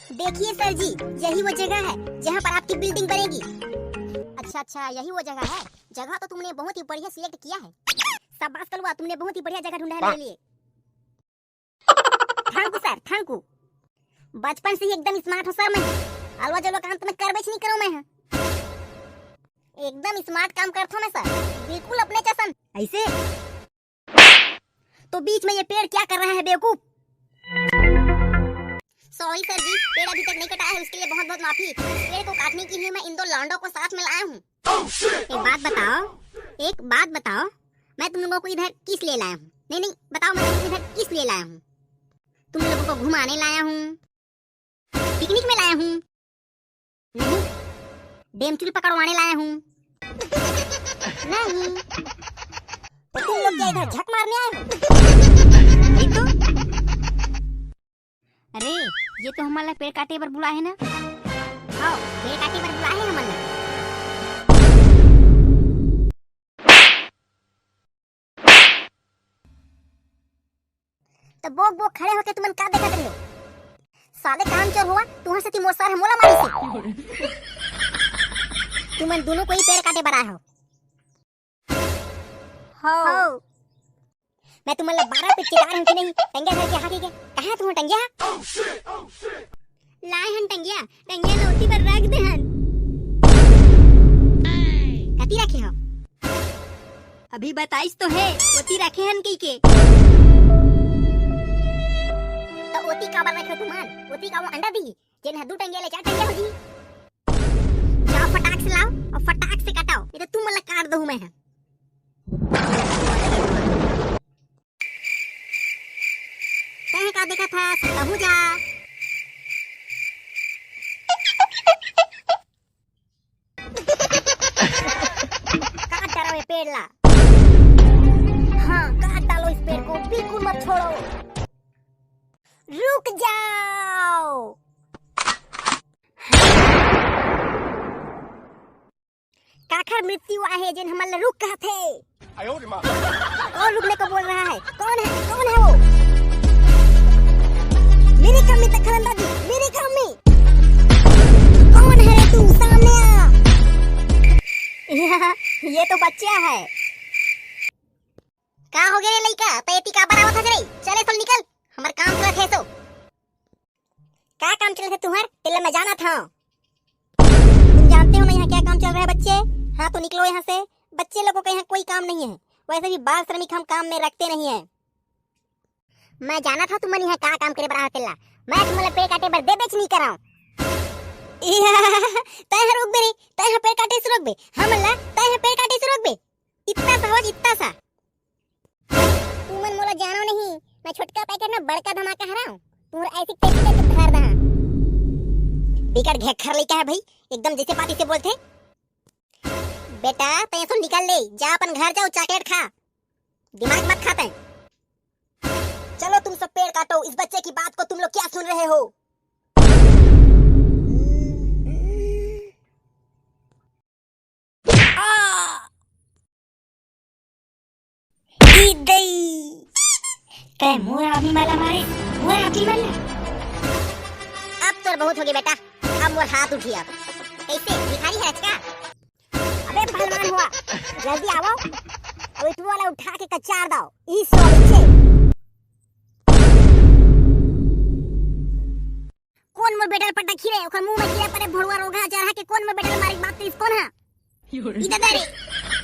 देखिए सर जी, यही वो जगह है जहाँ पर आपकी बिल्डिंग बनेगी। अच्छा, यही वो जगह है। जगह तो तुमने बहुत ही बढ़िया सिलेक्ट किया है। शाबाश कलवा, तुमने बहुत ही बढ़िया जगह ढूंढा है मेरे लिए। Thank you sir, thank you. बचपन से ही एकदम स्मार्ट हो सर मैं। अलवा जलो काम तो मैं कर बेच नहीं करूँ मैं। एकदम स्मार्ट काम करता हूँ मैं सर, बिल्कुल अपने जैसन। ऐसे तो बीच में ये पेड़ क्या कर रहा है बेवकूफ? सॉरी सर जी, पेड़ अभी तक नहीं कटा है, उसके लिए बहुत बहुत माफी। पेड़ को काटने के लिए मैं इन दो लॉन्डो को साथ में लाया हूँ। एक बात बताओ, मैं तुम लोगों को इधर किस लिए लाया हूँ? नहीं बताओ, मैं तुम इधर किस लिए लाया हूँ? तुम लोगों को घुमाने लाया हूँ, पिकनिक में लाया हूँ? नहीं, डेमचुल पकड़वाने लाया हूँ? नहीं, तो तुम लोग क्या इधर झक मारने आए हो? नहीं तो। अरे ये तो हमारा पेड़ काटे पर बुला है ना। हाँ, पेड़ काटे पर बुला है हमारा। तो बोक खड़े होके तुमन का देखत रहे हो? साले काम चोर हुआ, तुहां से मोर सर मोला मारी से। तुमन दोनों को ही पेड़ काटे बर आए हो। हो मैं तुम्हारे 12 पे चिकार हूं कि नहीं? टंगिया घर के हाथी के कहां तुम टंगिया? लाए हन टंगिया नोटी पर रख दे हन। कती रखे हो? अभी बताइस तो है, ओती रखे हन की के। तो ओती का बार रखे तुमान? ओती का वो अंडा दी जेन हदू टंगिया ले 4 टंगिया होगी। जाओ फटाक से लाओ और फटाक से काटाओ, नहीं तो तुम मला काट दहूं मैं। कहीं का देखा था कहूं जा। काट डालो ये पेड़ ला। हाँ, काट डालो इस पेड़ को, बिल्कुल मत छोड़ो। रुक जाओ। काखर मृत्यु आहे जिन हमल रुक कहते। कौन रुकने को बोल रहा है? कौन है वो? मेरी कमी तक खलंदाजी, मेरी कमी। कौन है रे तू? सामने आ। ये तो बच्चा है। का हो गया रे लइका? पेटी का बनावत है रे? चले तो निकल, हमार काम चलत है। सो का काम चलत है तुम्हार? तेला मैं जाना था। तुम जानते हो ना यहाँ क्या काम चल रहा है बच्चे? हाँ तो निकलो यहाँ से। बच्चे लोगों का यहाँ कोई काम नहीं है। वैसे भी बाल श्रमिक हम काम में रखते नहीं है। मैं जाना था तुम यहाँ का काम करे बरा तेला। मैं तुम्हारे पेड़ काटे पर दे बेच नहीं कराऊं। तय रोक बे रे, तय पेड़ काटे से रोक बे। हां मल्ला, तय पेड़ काटे से रोक बे। इतना सहज, इतना सा तुमन मोला जानो नहीं। मैं छोटका पैकेट में बड़का धमाका हराऊं। तुम ऐसी कैसे कैसे धर रहा? बिकट घेखर लइका है भाई, एकदम जैसे पाती से बोलते। बेटा तय तो निकल ले, जा अपन घर जाओ, चॉकलेट खा, दिमाग मत खाते। चलो तुम सब पेड़ काटो। इस बच्चे की बात को तुम लोग क्या सुन रहे हो? मोरा अभी माला मारे, मोरा अभी माला। अब तो बहुत हो गया बेटा, अब मोर हाथ उठी। अब कैसे भिखारी है क्या? अबे भलवान हुआ, जल्दी आओ। अब इतना वाला उठा के कचार दाओ। इस से कौन मोर बेटा पट्टा खिरे ओकर मुंह में कीड़ा पड़े भड़वा रोगा चढ़ा के कौन मोर बेटा मारी बात करिस? कौन है इधर रे?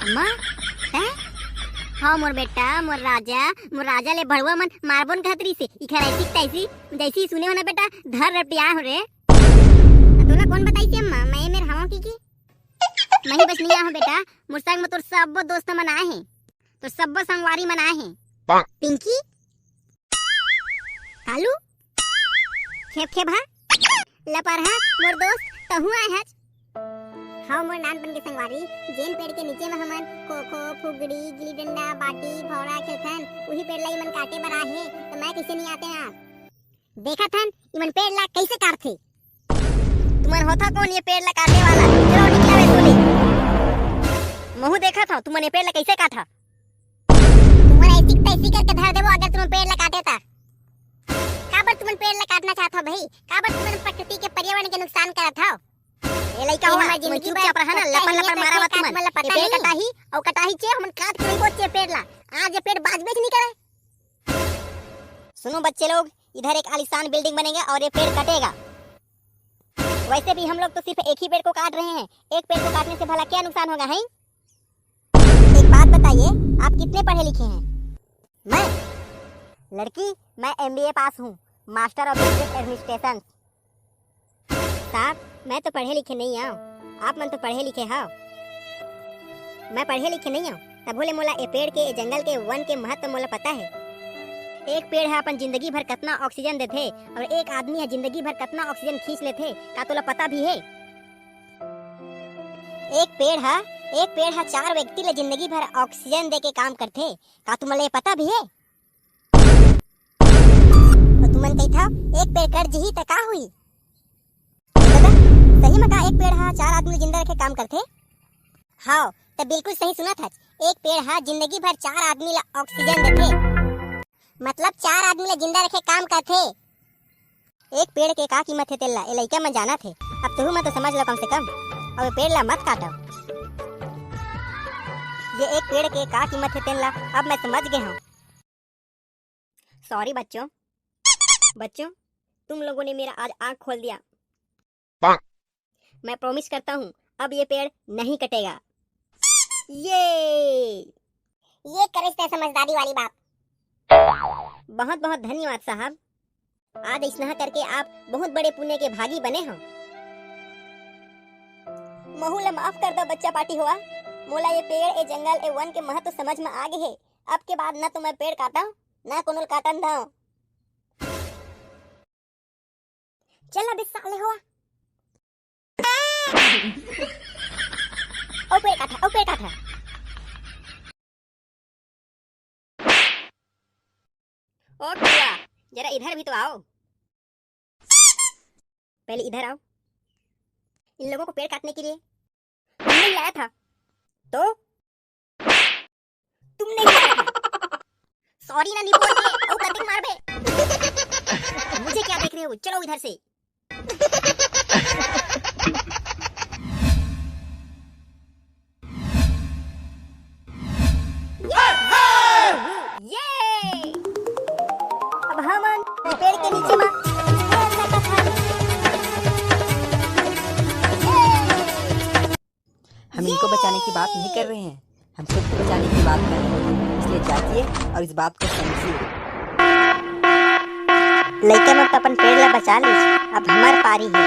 अम्मा हैं? हां मोर बेटा, मोर राजा ले भड़वा मन मारबोन खतरी से इखर ऐसी तैसी जैसी सुने हो ना बेटा, धर रटिया हो रे। तोला कौन बताई से अम्मा? मैं मेर हवा की मैं ही बस नहीं आ हूं बेटा। मोर संग में तोर सब दोस्त मन आए हैं, तो सब संगवारी मन आए हैं। पिंकी, कालू, खेप हा लपरहा मोर दोस्त तहु आए हज। हाँ मोर नानपन के संगवारी, जेन पेड़ के नीचे में हमन खो खो, फुगड़ी, गिल्ली डंडा, बाटी, भौरा खेलथन, वही पेड़ ला इमन काटे बर आहे। तो मैं कैसे नहीं आते ना? देखा थन इमन पेड़ ला कैसे काटथे। तुमन होता कौन ये पेड़ ला काटे वाला? चलो निकला वे सोली। महू देखा था तुमने पेड़ ला कैसे काटा। तुमन ऐसी तैसी करके धर देबो अगर तुम पेड़ ला काटे ता। काबर तुमन पेड़ ला काटना चाहत हो भाई? का बर तुमन प्रकृति के पर्यावरण के नुकसान करत हो? ए लइका हो हमार जिंदगी चुपचाप रहा ना, लपन लपन मारा मत तुमन। पेड़ कटाही और कटाही चे हमन काट के नहीं बोचे पेड़ ला। आज ये पेड़ बाजबे नहीं करे। सुनो बच्चे लोग, इधर एक आलीशान बिल्डिंग बनेगा और ये पेड़ कटेगा। वैसे भी हम लोग तो सिर्फ एक ही पेड़ को काट रहे हैं, एक पेड़ को काटने से भला क्या नुकसान होगा है? एक बात बताइए, आप कितने पढ़े लिखे हैं? मैं लड़की, मैं MBA पास हूँ, मास्टर ऑफ बिजनेस एडमिनिस्ट्रेशन। साहब मैं तो पढ़े लिखे नहीं हूँ, आप मन तो पढ़े लिखे हो। मैं पढ़े लिखे नहीं हूँ तब बोले मोला ए पेड़ के, ए जंगल के, वन के महत्व मोला पता है। एक पेड़ है अपन जिंदगी भर कितना ऑक्सीजन देथे और एक आदमी है जिंदगी भर कितना ऑक्सीजन खींच लेथे, का तोला पता भी है? एक पेड़ है 4 व्यक्ति ले जिंदगी भर ऑक्सीजन दे के काम करथे, का तुमला ये पता भी है? तो तुमन कही था एक पेड़ कट जही त का हुई? सही में का एक पेड़ है 4 आदमी जिंदा रखे काम करथे? हाँ तो बिल्कुल सही सुना था। एक पेड़ है जिंदगी भर 4 आदमी ला ऑक्सीजन देथे, मतलब 4 आदमी ला जिंदा रखे काम करथे। एक पेड़ के का कीमत है तेला ए लइका में जाना थे, अब तुहू मैं तो समझ लो कम से कम, और पेड़ ला मत काटो। ये एक पेड़ के का कीमत है तेला अब मैं समझ गया हूँ। सॉरी बच्चों तुम लोगों ने मेरा आज आँख खोल दिया। मैं प्रॉमिस करता हूँ अब ये पेड़ नहीं कटेगा। ये करे समझदारी वाली बात। बहुत बहुत धन्यवाद साहब, आज स्नेह करके आप बहुत बड़े पुण्य के भागी बने हो। महूला माफ कर दो बच्चा पार्टी हुआ, मोला ये पेड़, ए जंगल, ए वन के महत्व समझ में आ गए है। अब के बाद ना तो मैं पेड़ काटा ना कोनो काटन दा। चल अब साले हुआ ओ पेड़ काटा। ओ टुआ जरा इधर भी तो आओ, पहले इधर आओ। इन लोगों को पेड़ काटने के लिए तुमने ही आया था, तो तुमने ही आया था। सॉरी ना नहीं बोल के ओ कटिंग मार बे। मुझे क्या देख रहे हो, चलो इधर से। अब हम पेड़ के नीचे में हम इनको बचाने की बात नहीं कर रहे हैं, हम खुद को बचाने की बात कर रहे हैं। इसलिए जागिए और इस बात को समझिए। लइका मत अपन पेड़ ला बचा ली, अब हमार पारी है।